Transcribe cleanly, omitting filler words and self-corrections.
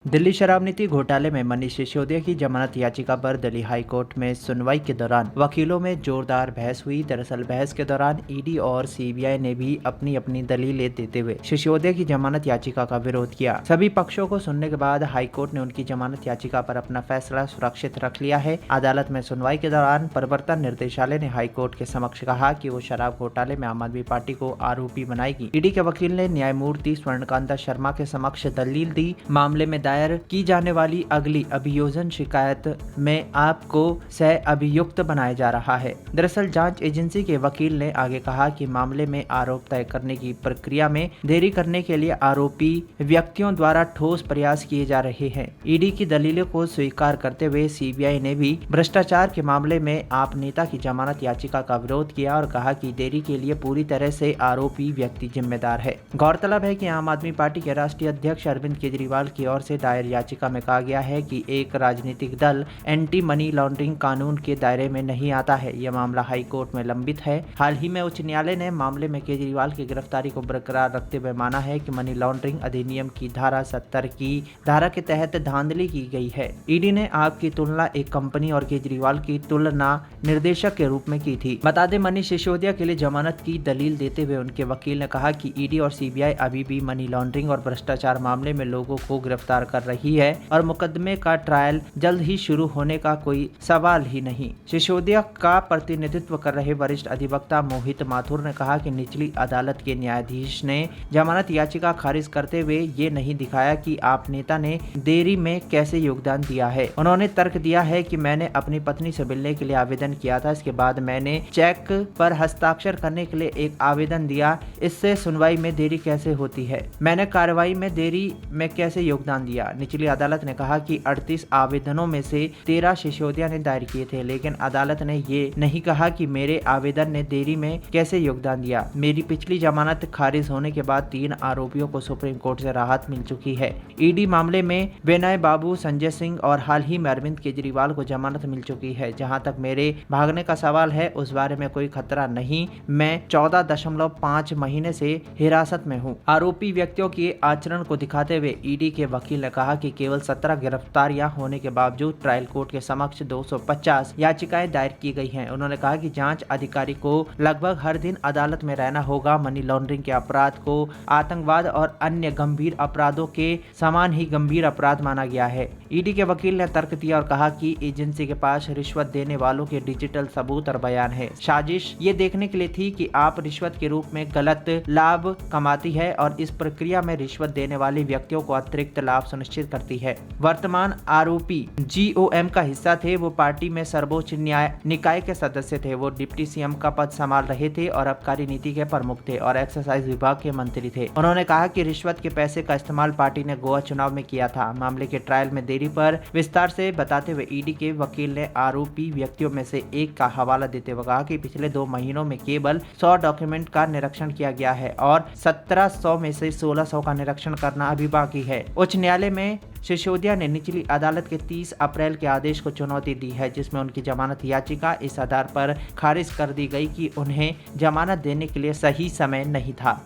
दिल्ली शराब नीति घोटाले में मनीष सिसोदिया की जमानत याचिका पर दिल्ली हाई कोर्ट में सुनवाई के दौरान वकीलों में जोरदार बहस हुई। दरअसल बहस के दौरान ईडी और सीबीआई ने भी अपनी अपनी दलीलें देते हुए सिसोदिया की जमानत याचिका का विरोध किया। सभी पक्षों को सुनने के बाद हाई कोर्ट ने उनकी जमानत याचिका पर अपना फैसला सुरक्षित रख लिया है। अदालत में सुनवाई के दौरान प्रवर्तन निर्देशालय ने हाई कोर्ट के समक्ष कहा कि वो शराब घोटाले में आम आदमी पार्टी को आरोपी बनाएगी। ईडी के वकील ने न्यायमूर्ति स्वर्णकांता शर्मा के समक्ष दलील दी। मामले में दायर की जाने वाली अगली अभियोजन शिकायत में आपको सह अभियुक्त बनाया जा रहा है। दरअसल जांच एजेंसी के वकील ने आगे कहा कि मामले में आरोप तय करने की प्रक्रिया में देरी करने के लिए आरोपी व्यक्तियों द्वारा ठोस प्रयास किए जा रहे हैं। ईडी की दलीलों को स्वीकार करते हुए सीबीआई ने भी भ्रष्टाचार के मामले में आप नेता की जमानत याचिका का विरोध किया और कहा कि देरी के लिए पूरी तरह से आरोपी व्यक्ति जिम्मेदार है। गौरतलब है कि आम आदमी पार्टी के राष्ट्रीय अध्यक्ष अरविंद केजरीवाल की ओर से दायर याचिका में कहा गया है कि एक राजनीतिक दल एंटी मनी लॉन्ड्रिंग कानून के दायरे में नहीं आता है। यह मामला हाई कोर्ट में लंबित है। हाल ही में उच्च न्यायालय ने मामले में केजरीवाल की गिरफ्तारी को बरकरार रखते हुए माना है कि मनी लॉन्ड्रिंग अधिनियम की धारा 70 की धारा के तहत धांधली की गई है। ईडी ने आपकी तुलना एक कंपनी और केजरीवाल की तुलना निर्देशक के रूप में की थी। बता दें, मनीष सिसोदिया के लिए जमानत की दलील देते हुए उनके वकील ने कहा कि ईडी और सीबीआई अभी भी मनी लॉन्ड्रिंग और भ्रष्टाचार मामले में लोगों को गिरफ्तार कर रही है और मुकदमे का ट्रायल जल्द ही शुरू होने का कोई सवाल ही नहीं। सिसोदिया का प्रतिनिधित्व कर रहे वरिष्ठ अधिवक्ता मोहित माथुर ने कहा कि निचली अदालत के न्यायाधीश ने जमानत याचिका खारिज करते हुए ये नहीं दिखाया कि आप नेता ने देरी में कैसे योगदान दिया है। उन्होंने तर्क दिया है कि मैंने अपनी पत्नी से मिलने के लिए आवेदन किया था, इसके बाद मैंने चेक पर हस्ताक्षर करने के लिए एक आवेदन दिया, इससे सुनवाई में देरी कैसे होती है? मैंने कार्रवाई में देरी में कैसे योगदान दिया? निचली अदालत ने कहा कि 38 आवेदनों में से 13 सिसोदिया ने दायर किए थे, लेकिन अदालत ने ये नहीं कहा कि मेरे आवेदन ने देरी में कैसे योगदान दिया। मेरी पिछली जमानत खारिज होने के बाद 3 आरोपियों को सुप्रीम कोर्ट से राहत मिल चुकी है। ईडी मामले में विनय बाबू, संजय सिंह और हाल ही में अरविंद केजरीवाल को जमानत मिल चुकी है। जहां तक मेरे भागने का सवाल है, उस बारे में कोई खतरा नहीं। मैं 14.5 महीने से हिरासत में हूँ। आरोपी व्यक्तियों के आचरण को दिखाते हुए ईडी के वकील ने कहा कि केवल 17 गिरफ्तारियां होने के बावजूद ट्रायल कोर्ट के समक्ष 250 याचिकाएं दायर की गई हैं। उन्होंने कहा कि जांच अधिकारी को लगभग हर दिन अदालत में रहना होगा। मनी लॉन्ड्रिंग के अपराध को आतंकवाद और अन्य गंभीर अपराधों के समान ही गंभीर अपराध माना गया है। ईडी के वकील ने तर्क दिया और कहा कि एजेंसी के पास रिश्वत देने वालों के डिजिटल सबूत और बयान है। साजिश ये देखने के लिए थी कि आप रिश्वत के रूप में गलत लाभ कमाती है और इस प्रक्रिया में रिश्वत देने वाले व्यक्तियों को अतिरिक्त लाभ सुनिश्चित करती है। वर्तमान आरोपी जीओएम का हिस्सा थे। वो पार्टी में सर्वोच्च न्याय निकाय के सदस्य थे। वो डिप्टी सीएम का पद संभाल रहे थे और आबकारी नीति के प्रमुख थे और एक्साइज विभाग के मंत्री थे। उन्होंने कहा कि रिश्वत के पैसे का इस्तेमाल पार्टी ने गोवा चुनाव में किया था। मामले के ट्रायल में देरी पर विस्तार से बताते हुए ईडी के वकील ने आरोपी व्यक्तियों में से एक का हवाला देते हुए कहा कि पिछले 2 महीनों में केवल 100 डॉक्यूमेंट का निरीक्षण किया गया है और 1700 में से 1600 का निरीक्षण करना अभी बाकी है। उच्च न्यायालय में सिसोदिया ने निचली अदालत के 30 अप्रैल के आदेश को चुनौती दी है, जिसमें उनकी जमानत याचिका इस आधार पर खारिज कर दी गई कि उन्हें जमानत देने के लिए सही समय नहीं था।